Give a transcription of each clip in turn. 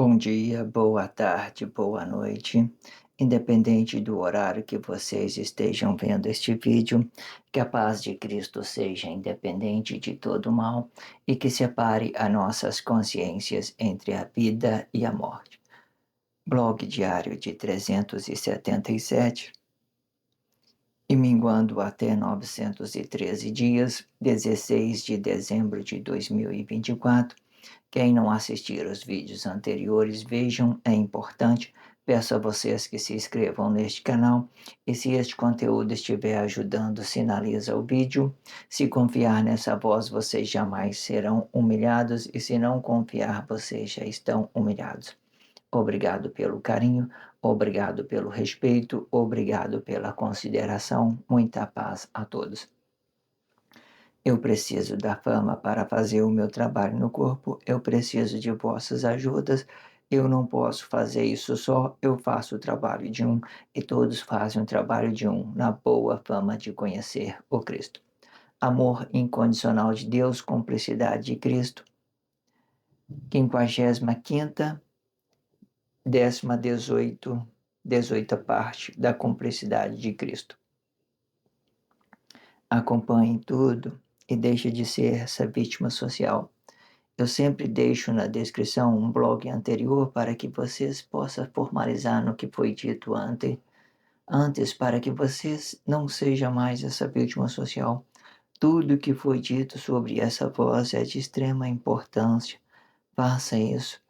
Bom dia, boa tarde, boa noite. Independente do horário que vocês estejam vendo este vídeo, que a paz de Cristo seja independente de todo mal e que separe as nossas consciências entre a vida e a morte. Blog diário de 377 e minguando até 913 dias, 16 de dezembro de 2024. Quem não assistir os vídeos anteriores, vejam, é importante. Peço a vocês que se inscrevam neste canal e se este conteúdo estiver ajudando, sinaliza o vídeo. Se confiar nessa voz, vocês jamais serão humilhados e se não confiar, vocês já estão humilhados. Obrigado pelo carinho, obrigado pelo respeito, obrigado pela consideração. Muita paz a todos. Eu preciso da fama para fazer o meu trabalho no corpo, eu preciso de vossas ajudas, eu não posso fazer isso só, eu faço o trabalho de um e todos fazem o trabalho de um, na boa fama de conhecer o Cristo. Amor incondicional de Deus, cumplicidade de Cristo, 55ª, 18ª parte da cumplicidade de Cristo. Acompanhe tudo e deixe de ser essa vítima social. Eu sempre deixo na descrição um blog anterior para que vocês possam formalizar no que foi dito antes para que vocês não sejam mais essa vítima social. Tudo que foi dito sobre essa voz é de extrema importância. Faça isso.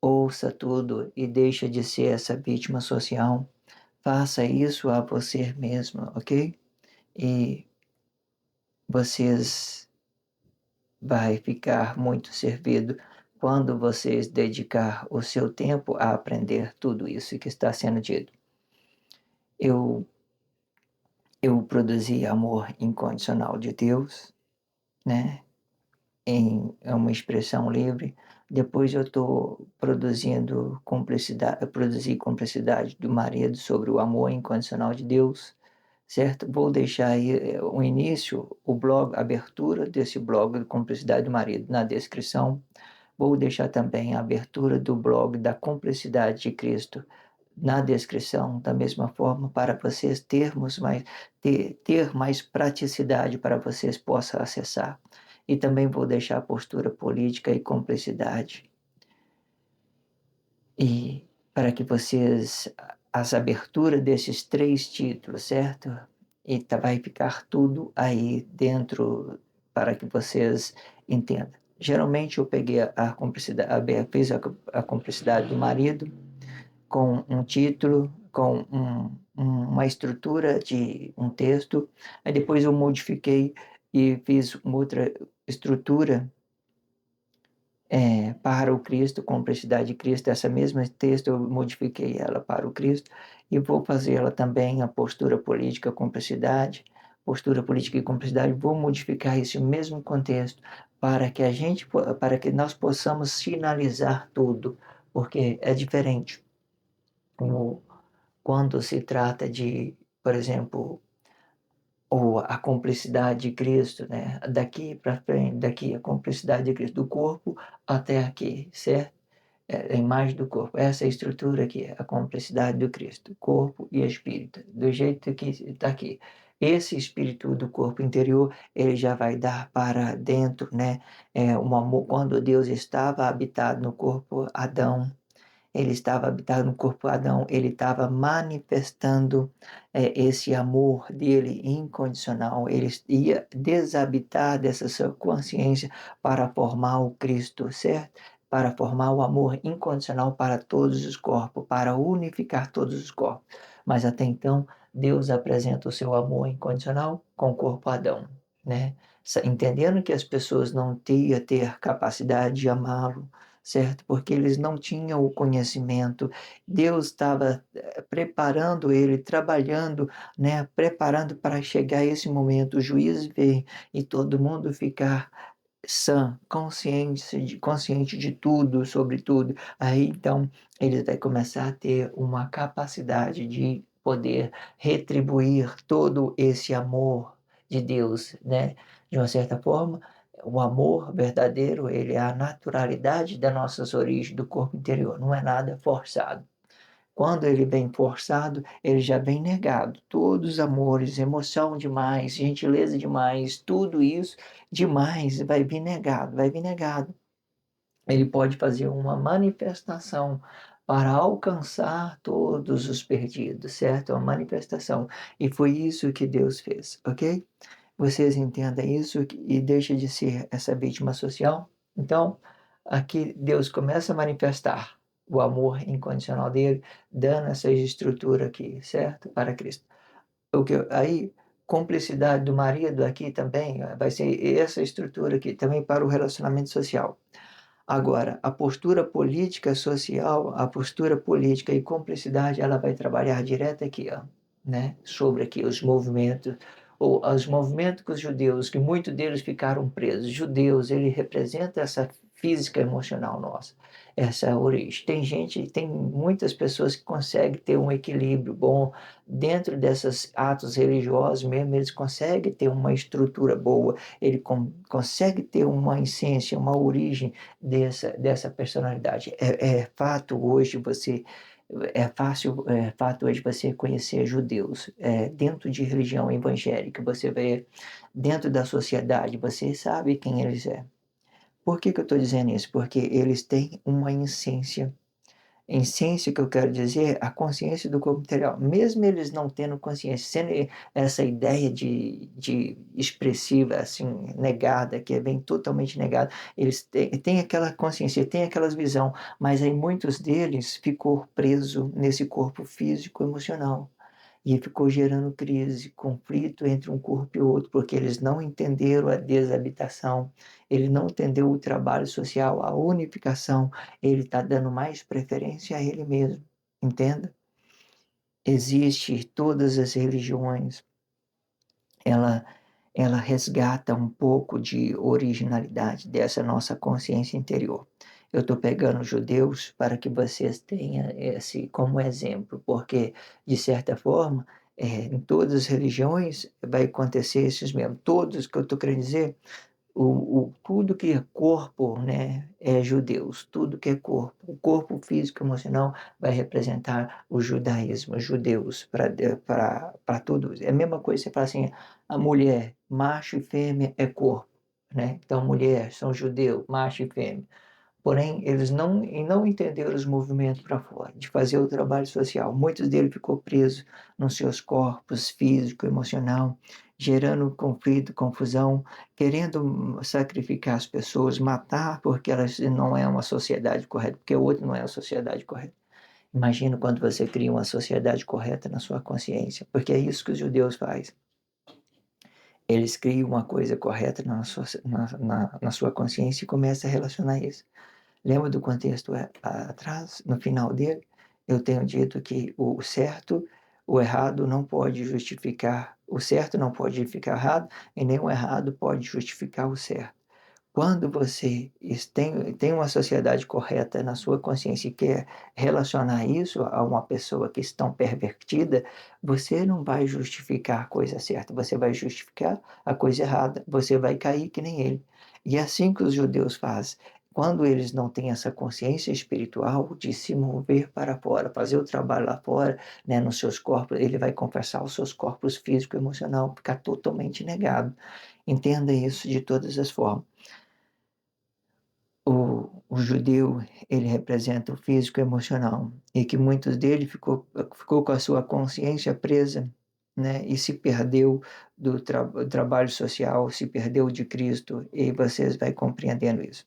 Ouça tudo e deixe de ser essa vítima social. Faça isso a você mesmo, ok? E vocês vai ficar muito servido quando vocês dedicar o seu tempo a aprender tudo isso que está sendo dito. Eu, eu produzi amor incondicional de Deus, né? É uma expressão livre. Depois eu estou produzindo cumplicidade, eu produzi cumplicidade do marido sobre o amor incondicional de Deus, certo? Vou deixar aí o início, o blog, a abertura desse blog de cumplicidade do marido na descrição. Vou deixar também a abertura do blog da Cumplicidade de Cristo na descrição, da mesma forma, para vocês ter mais praticidade para vocês possam acessar. E também vou deixar a postura política e cumplicidade. E para que vocês, as aberturas desses 3 títulos, certo? E vai ficar tudo aí dentro para que vocês entendam. Geralmente eu peguei a cumplicidade, fiz a cumplicidade do marido com um título, com uma estrutura de um texto, aí depois eu modifiquei e fiz uma outra estrutura para o Cristo, cumplicidade de Cristo, essa mesma texto eu modifiquei ela para o Cristo e vou fazer ela também a postura política e cumplicidade, vou modificar esse mesmo contexto para que nós possamos sinalizar tudo, porque é diferente quando se trata de, por exemplo, ou a cumplicidade de Cristo, né? Daqui para frente, daqui a cumplicidade de Cristo, do corpo até aqui, certo? A imagem do corpo, essa é a estrutura aqui, a cumplicidade do Cristo, corpo e espírito, do jeito que está aqui. Esse espírito do corpo interior, ele já vai dar para dentro, né? Um amor, quando Deus estava habitado no corpo Adão, ele estava habitado no corpo Adão, ele estava manifestando esse amor dele incondicional, ele ia desabitar dessa sua consciência para formar o Cristo, certo? Para formar o amor incondicional para todos os corpos, para unificar todos os corpos. Mas até então, Deus apresenta o seu amor incondicional com o corpo Adão, né? Entendendo que as pessoas não iam ter capacidade de amá-lo, certo? Porque eles não tinham o conhecimento. Deus estava preparando ele, trabalhando, né? Preparando para chegar esse momento, o juiz vir e todo mundo ficar sã, consciente de tudo, sobre tudo. Aí então ele vai começar a ter uma capacidade de poder retribuir todo esse amor de Deus, né? De uma certa forma, O amor verdadeiro, ele é a naturalidade das nossas origens do corpo interior, não é nada forçado. Quando ele vem forçado, ele já vem negado. Todos os amores, emoção demais, gentileza demais, tudo isso demais vai vir negado, vai vir negado. Ele pode fazer uma manifestação para alcançar todos os perdidos, certo? Uma manifestação. E foi isso que Deus fez, ok? Vocês entendem isso e deixa de ser essa vítima social? Então, aqui Deus começa a manifestar o amor incondicional dele, dando essa estrutura aqui, certo? Para Cristo. Aí, cumplicidade do marido aqui também vai ser essa estrutura aqui, também para o relacionamento social. Agora, a postura política social, a postura política e cumplicidade, ela vai trabalhar direto aqui, ó, né? Sobre aqui os movimentos, ou os movimentos com os judeus, que muitos deles ficaram presos. Judeus, ele representa essa física emocional nossa, essa origem. Tem muitas pessoas que conseguem ter um equilíbrio bom dentro desses atos religiosos mesmo, eles conseguem ter uma estrutura boa, ele consegue ter uma essência, uma origem dessa personalidade. É fato hoje você conhecer judeus dentro de religião evangélica, você vê dentro da sociedade, você sabe quem eles é. Por que eu estou dizendo isso? Porque eles têm uma essência. Essência que eu quero dizer, a consciência do corpo material. Mesmo eles não tendo consciência, sendo essa ideia de expressiva, assim, negada, que é bem totalmente negada, eles têm aquela consciência, têm aquela visão, mas aí muitos deles ficou preso nesse corpo físico emocional. E ficou gerando crise, conflito entre um corpo e outro, porque eles não entenderam a desabitação, ele não entendeu o trabalho social, a unificação, ele está dando mais preferência a ele mesmo, entenda? Existe todas as religiões, ela, ela resgata um pouco de originalidade dessa nossa consciência interior. Eu estou pegando os judeus para que vocês tenham esse como exemplo, porque, de certa forma, em todas as religiões vai acontecer esses mesmos. Todos que eu estou querendo dizer, tudo que é corpo, né, é judeus, tudo que é corpo. O corpo físico e emocional vai representar o judaísmo, os judeus, para todos. É a mesma coisa, você fala assim, a mulher, macho e fêmea é corpo, né? Então, mulher, são judeu, macho e fêmea. Porém, eles não entenderam os movimentos para fora, de fazer o trabalho social. Muitos deles ficou presos nos seus corpos físico, emocional, gerando conflito, confusão, querendo sacrificar as pessoas, matar porque elas não é uma sociedade correta, porque o outro não é a sociedade correta. Imagina quando você cria uma sociedade correta na sua consciência, porque é isso que os judeus fazem. Eles criam uma coisa correta na sua consciência e começam a relacionar isso. Lembra do contexto atrás, no final dele? Eu tenho dito que o certo, o errado não pode justificar, o certo não pode justificar o errado, e nem o errado pode justificar o certo. Quando você tem uma sociedade correta na sua consciência e quer relacionar isso a uma pessoa que está pervertida, você não vai justificar a coisa certa, você vai justificar a coisa errada, você vai cair que nem ele. E é assim que os judeus fazem. Quando eles não têm essa consciência espiritual de se mover para fora, fazer o trabalho lá fora, né, nos seus corpos, ele vai confessar os seus corpos físico e emocional, ficar totalmente negado. Entenda isso de todas as formas. O judeu, ele representa o físico e emocional, e que muitos dele ficou com a sua consciência presa, né, e se perdeu do trabalho social, se perdeu de Cristo, e vocês vão compreendendo isso.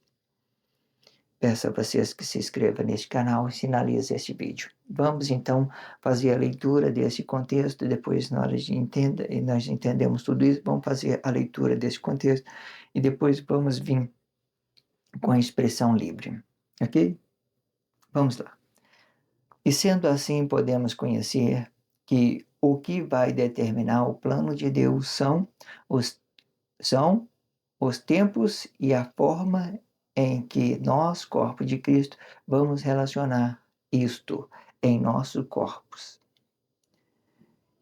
Peço a vocês que se inscrevam neste canal e sinalizem este vídeo. Vamos então fazer a leitura desse contexto, depois nós entendemos tudo isso, vamos fazer a leitura desse contexto, e depois vamos vir com a expressão livre, ok? Vamos lá. E sendo assim, podemos conhecer que o que vai determinar o plano de Deus os, são os tempos e a forma em que nós, corpo de Cristo, vamos relacionar isto em nossos corpos.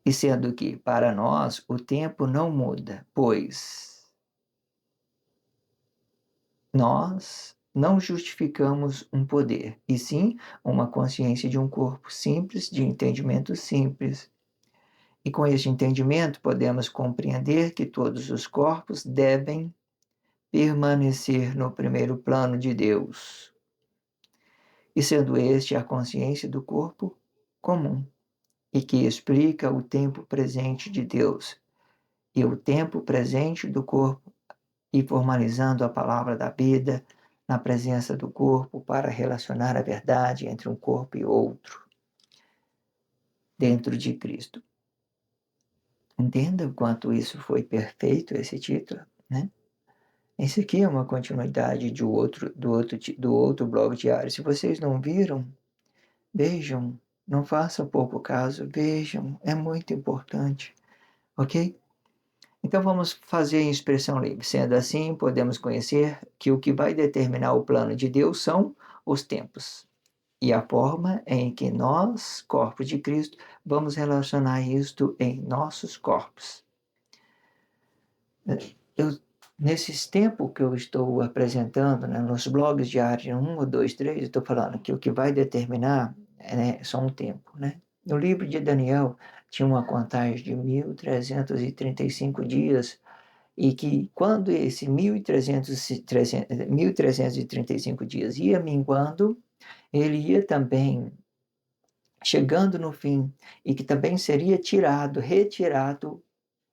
E sendo que, para nós, o tempo não muda, pois Nós não justificamos um poder, e sim uma consciência de um corpo simples, de entendimento simples. E com este entendimento podemos compreender que todos os corpos devem permanecer no primeiro plano de Deus, e sendo este a consciência do corpo comum, e que explica o tempo presente de Deus e o tempo presente do corpo, e formalizando a palavra da vida na presença do corpo para relacionar a verdade entre um corpo e outro, dentro de Cristo. Entenda o quanto isso foi perfeito, esse título, né? Esse aqui é uma continuidade do outro blog diário. Se vocês não viram, vejam, não façam pouco caso, vejam, é muito importante, ok? Então vamos fazer em expressão livre. Sendo assim, podemos conhecer que o que vai determinar o plano de Deus são os tempos e a forma em que nós, corpos de Cristo, vamos relacionar isto em nossos corpos. Eu, nesses tempos que eu estou apresentando, né, nos blogs diários 1, 2, 3, eu estou falando que o que vai determinar é só um tempo. Né? No livro de Daniel, tinha uma contagem de 1335 dias, e que quando esse 1335 dias ia minguando, ele ia também chegando no fim, e que também seria retirado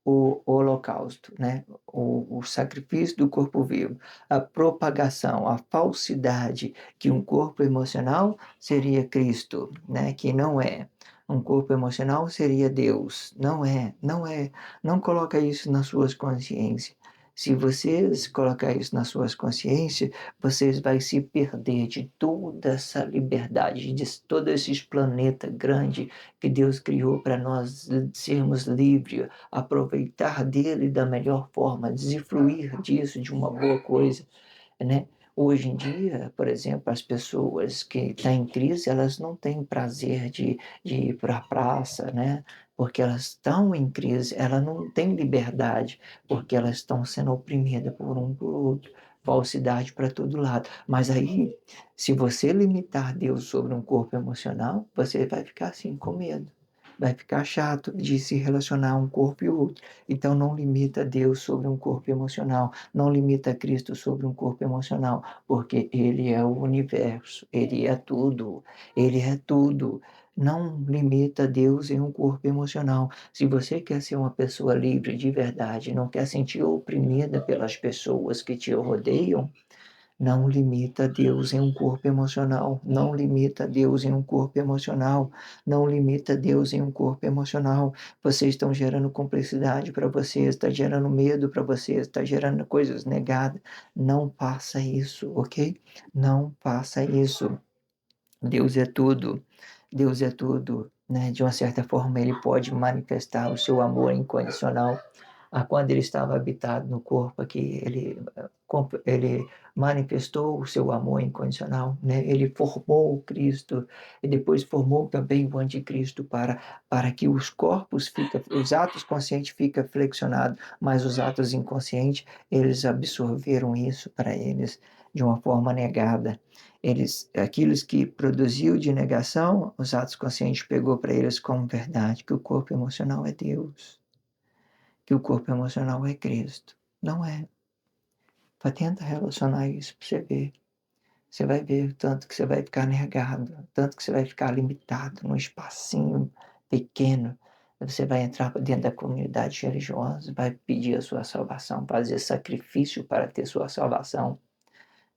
o holocausto, né? O sacrifício do corpo vivo, a propagação, a falsidade que um corpo emocional seria Cristo, né? Que não é. Um corpo emocional seria Deus. Não é, não é. Não coloca isso nas suas consciências. Se vocês colocar isso nas suas consciências, vocês vão se perder de toda essa liberdade, de todo esse planeta grande que Deus criou para nós sermos livres, aproveitar dele da melhor forma, desfruir disso de uma boa coisa, né? Hoje em dia, por exemplo, as pessoas que estão em crise, elas não têm prazer de ir para a praça, né? Porque elas estão em crise, elas não têm liberdade, porque elas estão sendo oprimidas por outro, falsidade para todo lado. Mas aí, se você limitar Deus sobre um corpo emocional, você vai ficar assim, com medo. Vai ficar chato de se relacionar um corpo e outro. Então não limita Deus sobre um corpo emocional, não limita Cristo sobre um corpo emocional, porque Ele é o universo, Ele é tudo, Ele é tudo. Não limita Deus em um corpo emocional. Se você quer ser uma pessoa livre de verdade, não quer sentir oprimida pelas pessoas que te rodeiam, não limita Deus em um corpo emocional. Não limita Deus em um corpo emocional. Não limita Deus em um corpo emocional. Vocês estão gerando complexidade para vocês, está gerando medo para vocês, está gerando coisas negadas. Não faça isso, ok? Não faça isso. Deus é tudo. Deus é tudo. Né? De uma certa forma, Ele pode manifestar o seu amor incondicional quando ele estava habitado no corpo aqui, ele manifestou o seu amor incondicional, né? Ele formou o Cristo e depois formou também o anticristo para que os atos conscientes fiquem flexionados, mas os atos inconscientes, eles absorveram isso para eles de uma forma negada. Aquilo que produziu de negação, os atos conscientes pegou para eles como verdade, que o corpo emocional é Deus, que o corpo emocional é Cristo. Não é. Tenta relacionar isso para você ver. Você vai ver o tanto que você vai ficar negado, tanto que você vai ficar limitado num espacinho pequeno. Você vai entrar dentro da comunidade religiosa, vai pedir a sua salvação, fazer sacrifício para ter sua salvação.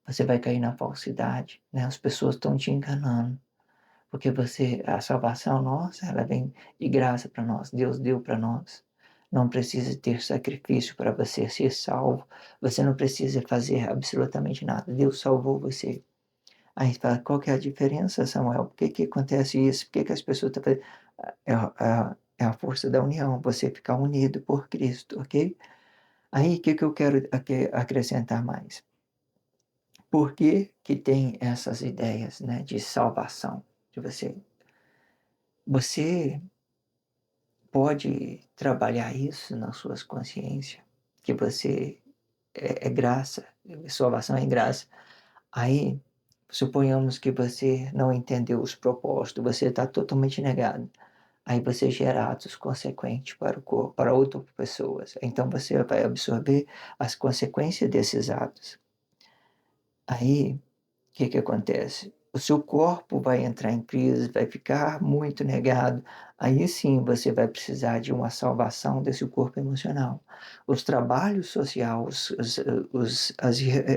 Você vai cair na falsidade, né? As pessoas estão te enganando. Porque a salvação nossa, ela vem de graça para nós. Deus deu para nós. Não precisa ter sacrifício para você ser salvo. Você não precisa fazer absolutamente nada. Deus salvou você. Aí você fala, qual que é a diferença, Samuel? Por que que acontece isso? Por que que as pessoas estão fazendo? É a força da união, você ficar unido por Cristo, ok? Aí, o que que eu quero acrescentar mais? Por que que tem essas ideias, né, de salvação? De você pode trabalhar isso nas suas consciências, que você é graça, salvação é graça. Aí, suponhamos que você não entendeu os propósitos, você está totalmente negado. Aí você gera atos consequentes para o corpo, para outras pessoas. Então você vai absorver as consequências desses atos. Aí, o que que acontece? O seu corpo vai entrar em crise, vai ficar muito negado. Aí sim você vai precisar de uma salvação desse corpo emocional. Os trabalhos sociais,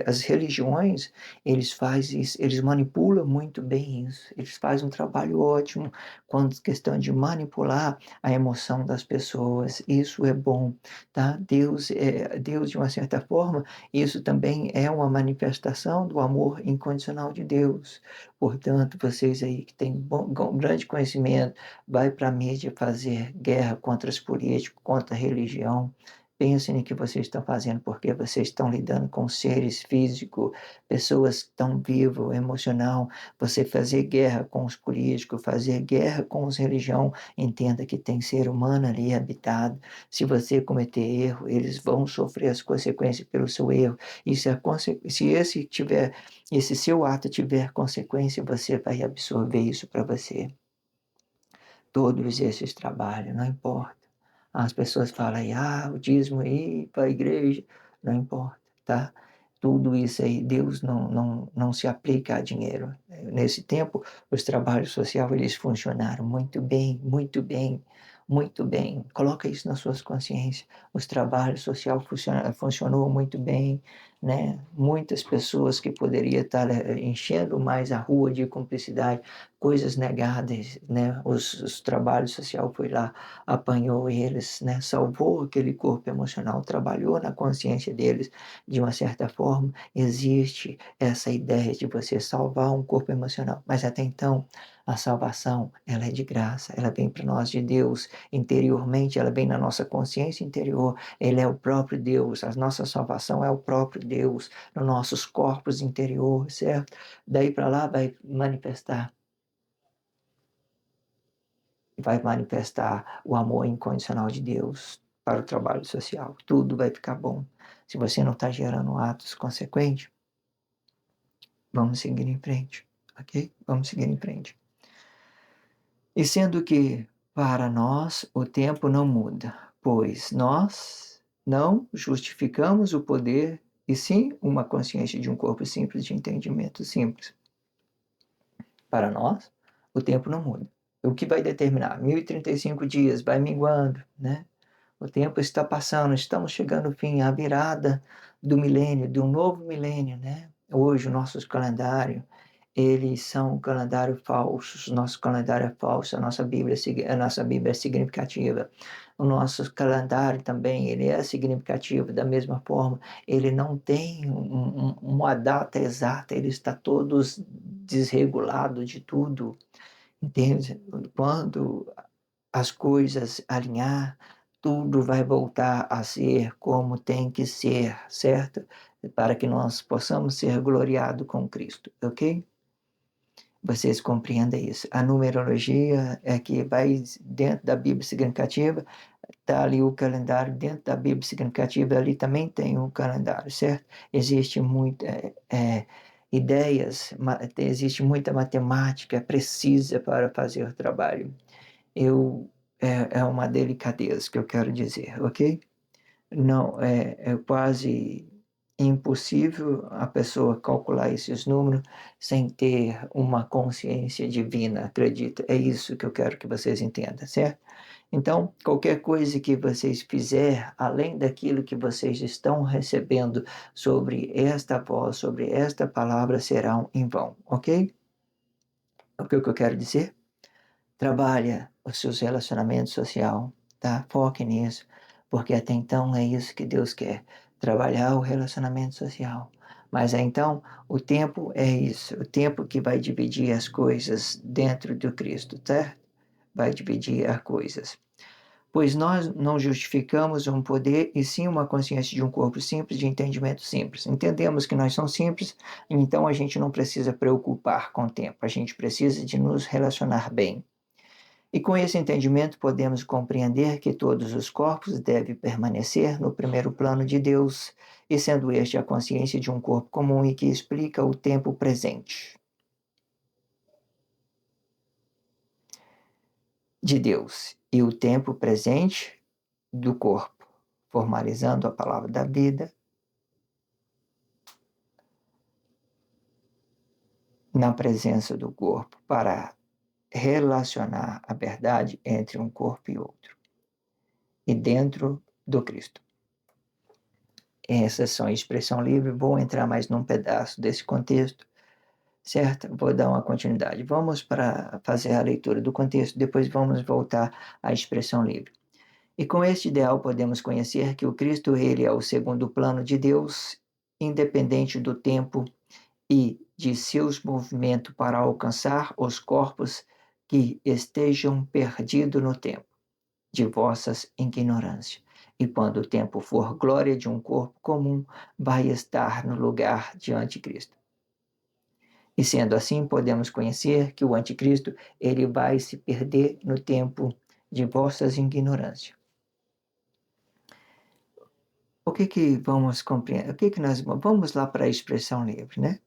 as religiões, eles fazem isso, eles manipulam muito bem isso. Eles fazem um trabalho ótimo quando questão de manipular a emoção das pessoas. Isso é bom, tá? Deus de uma certa forma, isso também é uma manifestação do amor incondicional de Deus. Portanto, vocês aí que têm grande conhecimento, vai para a mídia fazer guerra contra os políticos, contra a religião. Pensem no que vocês estão fazendo, porque vocês estão lidando com seres físicos, pessoas que estão vivas, emocional. Você fazer guerra com os políticos, fazer guerra com os religião, entenda que tem ser humano ali habitado. Se você cometer erro, eles vão sofrer as consequências pelo seu erro. E se esse seu ato tiver consequência, você vai absorver isso para você. Todos esses trabalhos, não importa. As pessoas falam aí, o dízimo aí para a igreja, não importa, tá? Tudo isso aí, Deus não se aplica a dinheiro. Nesse tempo, os trabalhos sociais, eles funcionaram muito bem, muito bem, muito bem. Coloca isso nas suas consciências. Os trabalhos sociais funcionou muito bem, né? Muitas pessoas que poderiam estar enchendo mais a rua de cumplicidade, coisas negadas, né? Os trabalhos sociais foi lá, apanhou eles, né? Salvou aquele corpo emocional, trabalhou na consciência deles de uma certa forma. Existe essa ideia de você salvar um corpo emocional, mas até então a salvação ela é de graça, ela vem para nós de Deus interiormente, ela vem na nossa consciência interior, ele é o próprio Deus, a nossa salvação é o próprio Deus nos nossos corpos interior, certo? Daí para lá vai manifestar o amor incondicional de Deus para o trabalho social. Tudo vai ficar bom. Se você não está gerando atos consequentes, vamos seguir em frente, ok? Vamos seguir em frente. E sendo que para nós o tempo não muda, pois nós não justificamos o poder e sim uma consciência de um corpo simples, de entendimento simples. Para nós, o tempo não muda. O que vai determinar? 1035 dias, vai minguando, né? O tempo está passando, estamos chegando ao fim, à virada do milênio, de um novo milênio, né? Hoje, o nosso calendário, eles são calendários falsos, nosso calendário é falso, a nossa Bíblia é significativa. O nosso calendário também, ele é significativo, da mesma forma, ele não tem uma data exata, ele está todos desregulado de tudo, entende? Quando as coisas alinhar, tudo vai voltar a ser como tem que ser, certo? Para que nós possamos ser gloriados com Cristo, ok? Vocês compreendem isso. A numerologia é que vai dentro da Bíblia significativa, está ali o calendário, dentro da Bíblia significativa, ali também tem o calendário, certo? Existe muita ideias, existe muita matemática precisa para fazer o trabalho. É uma delicadeza que eu quero dizer, ok? Não, é quase impossível a pessoa calcular esses números sem ter uma consciência divina, acredita? É isso que eu quero que vocês entendam, certo? Então, qualquer coisa que vocês fizer, além daquilo que vocês estão recebendo sobre esta voz, sobre esta palavra, serão em vão, ok? O que eu quero dizer? Trabalha os seus relacionamentos sociais, tá? Foque nisso, porque até então é isso que Deus quer, trabalhar o relacionamento social. Mas então, o tempo é isso, o tempo que vai dividir as coisas dentro do Cristo, tá? Vai dividir as coisas. Pois nós não justificamos um poder e sim uma consciência de um corpo simples, de entendimento simples. Entendemos que nós somos simples, então a gente não precisa preocupar com o tempo, a gente precisa de nos relacionar bem. E com esse entendimento podemos compreender que todos os corpos devem permanecer no primeiro plano de Deus, e sendo este a consciência de um corpo comum e que explica o tempo presente de Deus e o tempo presente do corpo, formalizando a palavra da vida na presença do corpo para relacionar a verdade entre um corpo e outro e dentro do Cristo. Essas são a expressão livre. Vou entrar mais num pedaço desse contexto, certo? Vou dar uma continuidade. Vamos para fazer a leitura do contexto, depois vamos voltar à expressão livre. E com este ideal podemos conhecer que o Cristo, ele é o segundo plano de Deus, independente do tempo e de seus movimentos para alcançar os corpos que estejam perdidos no tempo de vossas ignorâncias. E quando o tempo for glória de um corpo comum, vai estar no lugar de anticristo. E sendo assim, podemos conhecer que o anticristo, ele vai se perder no tempo de vossas ignorâncias. O que vamos compreender? Nós vamos lá para a expressão livre, né?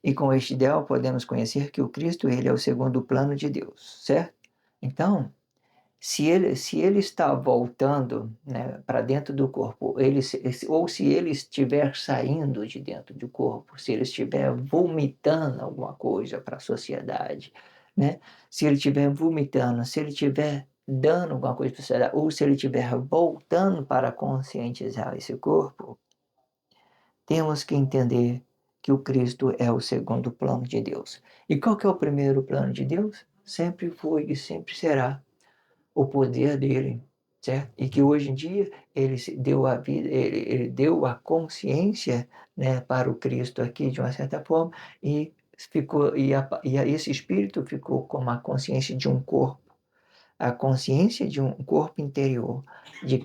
E com este ideal podemos conhecer que o Cristo, ele é o segundo plano de Deus, certo? Então, se ele está voltando, né, para dentro do corpo, ou se ele estiver saindo de dentro do corpo, se ele estiver vomitando alguma coisa para a sociedade, né, se ele estiver vomitando, se ele estiver dando alguma coisa para a sociedade, ou se ele estiver voltando para conscientizar esse corpo, temos que entender que o Cristo é o segundo plano de Deus. E qual que é o primeiro plano de Deus? Sempre foi e sempre será o poder dele, certo? E que hoje em dia ele deu a vida, ele deu a consciência, né, para o Cristo aqui de uma certa forma e ficou esse espírito ficou como a consciência de um corpo, a consciência de um corpo interior,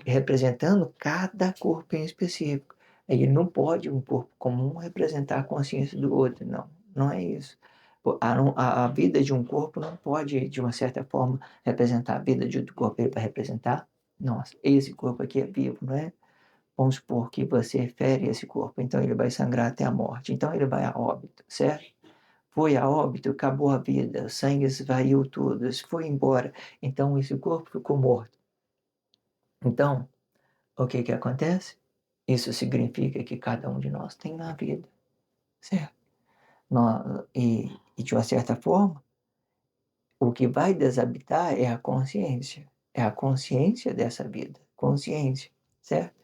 representando cada corpo em específico. Ele não pode um corpo comum representar a consciência do outro, não, não é isso. A vida de um corpo não pode, de uma certa forma, representar a vida de outro corpo. Ele vai representar, nossa, esse corpo aqui é vivo, não é? Vamos supor que você fere esse corpo, então ele vai sangrar até a morte, então ele vai a óbito, certo? Foi a óbito, acabou a vida, o sangue esvaiu tudo, foi embora, então esse corpo ficou morto. Então, o que acontece? Isso significa que cada um de nós tem uma vida, certo? E de uma certa forma, o que vai deshabitar é a consciência dessa vida, consciência, certo?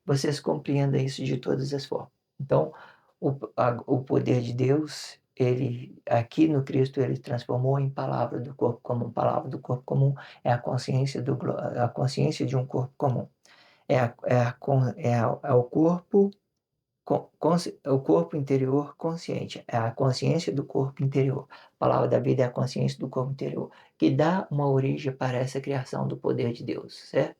Vocês compreendam isso de todas as formas. Então, o poder de Deus, ele aqui no Cristo, ele transformou em palavra do corpo comum. Palavra do corpo comum é a consciência, a consciência de um corpo comum. É o corpo o corpo interior consciente, é a consciência do corpo interior. A palavra da vida é a consciência do corpo interior, que dá uma origem para essa criação do poder de Deus, certo?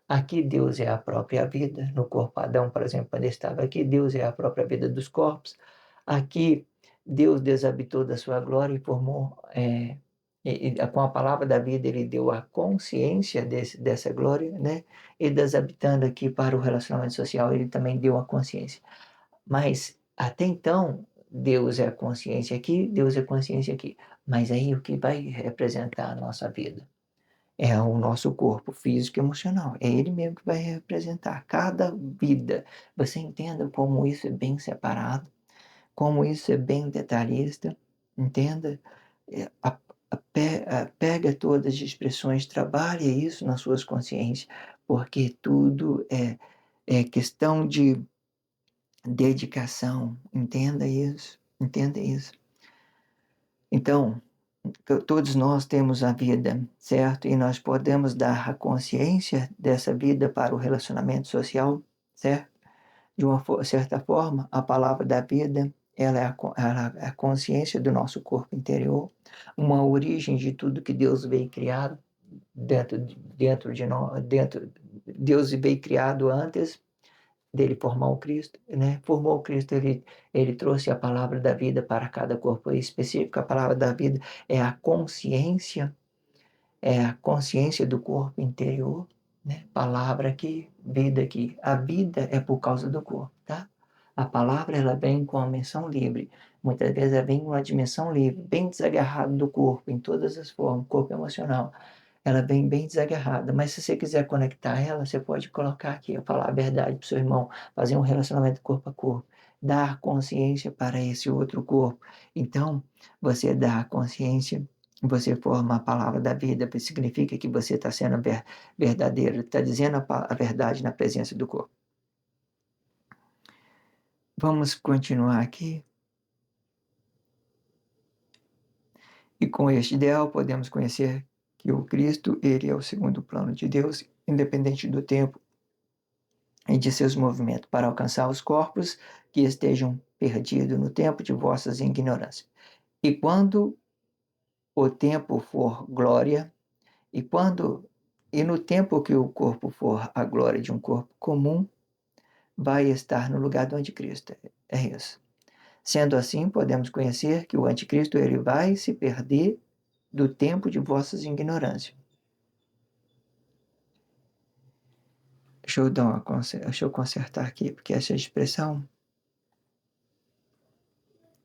Aqui Deus é a própria vida, no corpo Adão, por exemplo, quando ele estava aqui, Deus é a própria vida dos corpos. Aqui Deus deshabitou da sua glória e formou, com a palavra da vida, ele deu a consciência dessa glória, né? E desabitando aqui para o relacionamento social, ele também deu a consciência. Mas até então, Deus é a consciência aqui, Deus é a consciência aqui. Mas aí o que vai representar a nossa vida? É o nosso corpo físico e emocional. É ele mesmo que vai representar cada vida. Você entenda como isso é bem separado, como isso é bem detalhista. Entenda? É, pega todas as expressões, trabalhe isso nas suas consciências, porque tudo é questão de dedicação. Entenda isso. Entenda isso. Então, todos nós temos a vida, certo? E nós podemos dar a consciência dessa vida para o relacionamento social, certo? De uma certa forma, a palavra da vida, ela é a consciência do nosso corpo interior, uma origem de tudo que Deus veio criado dentro de nós, Deus veio criado antes dele formar o Cristo, né? Formou o Cristo, ele trouxe a palavra da vida para cada corpo específico. A palavra da vida é a consciência é a consciência do corpo interior, né? Palavra aqui, vida aqui. A vida é por causa do corpo, tá? A palavra, ela vem com a menção livre. Muitas vezes ela vem com uma dimensão livre, bem desagarrado do corpo, em todas as formas, corpo emocional. Ela vem bem desagarrada, mas se você quiser conectar ela, você pode colocar aqui, falar a verdade para o seu irmão, fazer um relacionamento corpo a corpo, dar consciência para esse outro corpo. Então, você dá consciência, você forma a palavra da vida, que significa que você está sendo verdadeiro, está dizendo a verdade na presença do corpo. Vamos continuar aqui. E com este ideal podemos conhecer que o Cristo, ele é o segundo plano de Deus, independente do tempo e de seus movimentos, para alcançar os corpos que estejam perdidos no tempo de vossas ignorâncias. E quando o tempo for glória, e no tempo que o corpo for a glória de um corpo comum, vai estar no lugar do anticristo. É isso. Sendo assim, podemos conhecer que o anticristo ele vai se perder do tempo de vossas ignorâncias. Deixa eu consertar aqui, porque essa expressão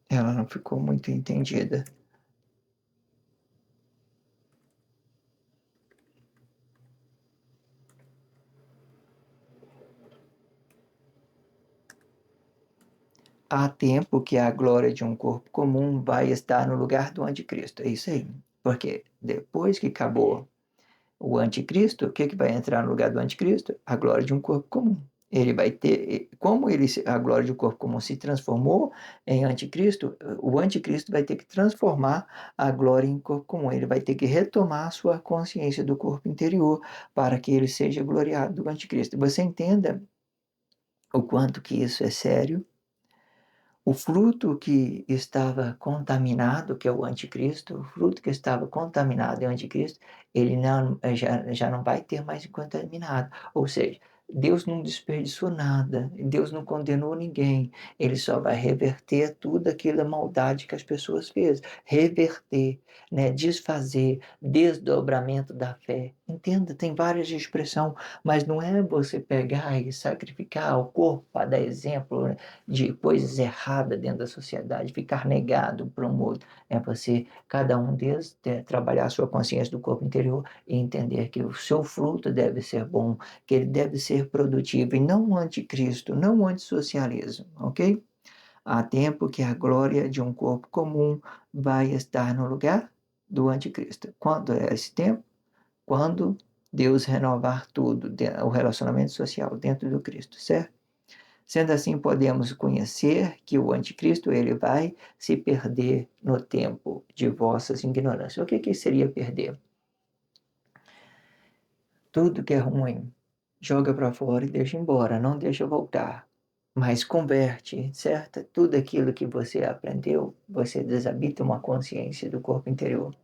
ela não ficou muito entendida. Há tempo que a glória de um corpo comum vai estar no lugar do anticristo. É isso aí. Porque depois que acabou o anticristo, o que vai entrar no lugar do anticristo? A glória de um corpo comum. Ele vai ter, como a glória de um corpo comum se transformou em anticristo, o anticristo vai ter que transformar a glória em corpo comum. Ele vai ter que retomar a sua consciência do corpo interior para que ele seja gloriado do anticristo. Você entenda o quanto que isso é sério. O fruto que estava contaminado, que é o anticristo, o fruto que estava contaminado é o anticristo, ele já não vai ter mais contaminado. Ou seja, Deus não desperdiçou nada, Deus não condenou ninguém, ele só vai reverter tudo aquilo, a maldade que as pessoas fez. Reverter, né? Desfazer, desdobramento da fé. Entenda, tem várias expressões, mas não é você pegar e sacrificar o corpo para dar exemplo, né, de coisas erradas dentro da sociedade, ficar negado para um outro. É você, cada um deles, trabalhar a sua consciência do corpo interior e entender que o seu fruto deve ser bom, que ele deve ser produtivo e não o anticristo, não o antissocialismo, ok? Há tempo que a glória de um corpo comum vai estar no lugar do anticristo. Quando é esse tempo? Quando Deus renovar tudo, o relacionamento social dentro do Cristo, certo? Sendo assim, podemos conhecer que o anticristo ele vai se perder no tempo de vossas ignorâncias. O que seria perder? Tudo que é ruim, joga para fora e deixa embora, não deixa voltar. Mas converte, certo? Tudo aquilo que você aprendeu, você desabita uma consciência do corpo interior,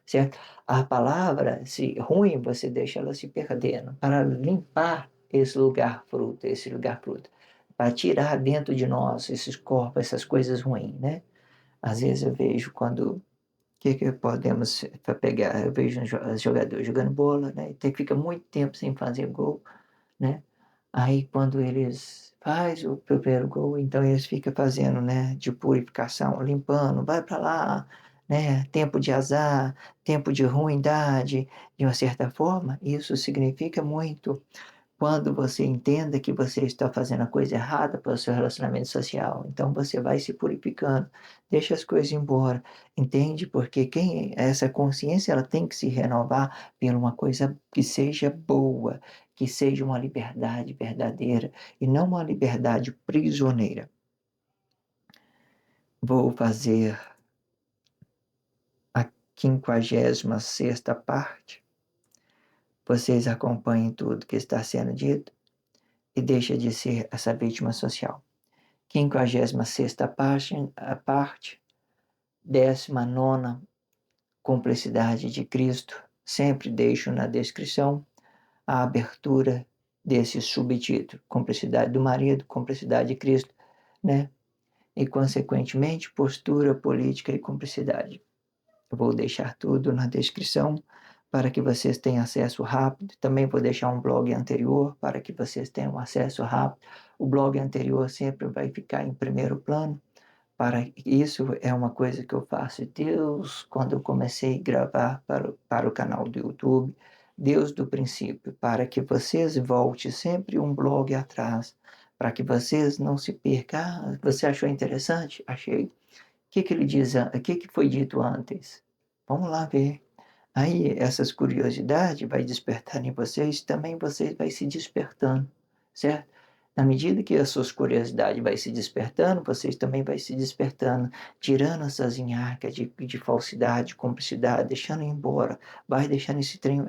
certo? A palavra, se ruim, você deixa ela se perdendo, para limpar esse lugar fruto, para tirar dentro de nós esses corpos, essas coisas ruins, né? Às vezes eu vejo quando, o que podemos pegar? Eu vejo os jogadores jogando bola, né? E fica muito tempo sem fazer gol, né? Aí quando eles faz o primeiro gol, então eles ficam fazendo, né, de purificação, limpando, vai para lá, né, tempo de azar, tempo de ruindade, de uma certa forma, isso significa muito quando você entenda que você está fazendo a coisa errada para o seu relacionamento social. Então você vai se purificando, deixa as coisas embora, entende? Porque essa consciência ela tem que se renovar por uma coisa que seja boa, que seja uma liberdade verdadeira e não uma liberdade prisioneira. Vou fazer a 56ª parte. Vocês acompanhem tudo que está sendo dito e deixa de ser essa vítima social. 56ª parte, 19ª cumplicidade de Cristo. Sempre deixo na descrição a abertura desse subtítulo, cumplicidade do marido, cumplicidade de Cristo, né? E, consequentemente, postura política e cumplicidade. Eu vou deixar tudo na descrição para que vocês tenham acesso rápido. Também vou deixar um blog anterior para que vocês tenham acesso rápido. O blog anterior sempre vai ficar em primeiro plano. Para isso é uma coisa que eu faço. Deus, quando eu comecei a gravar para o canal do YouTube, Deus do princípio, para que vocês voltem sempre um blog atrás, para que vocês não se percam. Ah, você achou interessante? Achei. O que que ele diz? O que que foi dito antes? Vamos lá ver. Aí essas curiosidades vai despertar em vocês, também vocês vai se despertando, certo? Na medida que as suas curiosidades vai se despertando, vocês também vai se despertando, tirando essas enharcas de falsidade, de cumplicidade, deixando embora, vai deixando esse trem,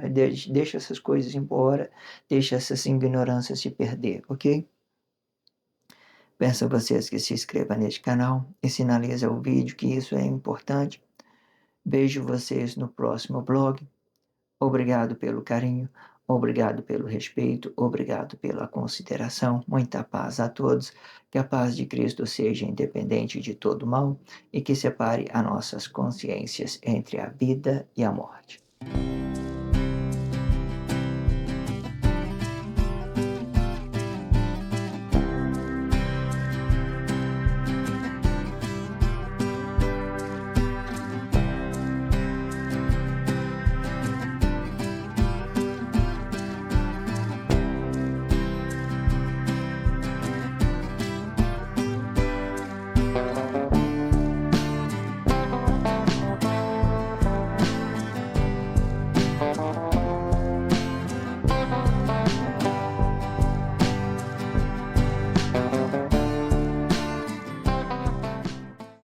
deixa essas coisas embora, deixa essas ignorâncias se perder, ok? Peço a vocês que se inscrevam neste canal e sinalizem o vídeo que isso é importante. Vejo vocês no próximo blog. Obrigado pelo carinho, obrigado pelo respeito, obrigado pela consideração. Muita paz a todos. Que a paz de Cristo seja independente de todo mal e que separe as nossas consciências entre a vida e a morte.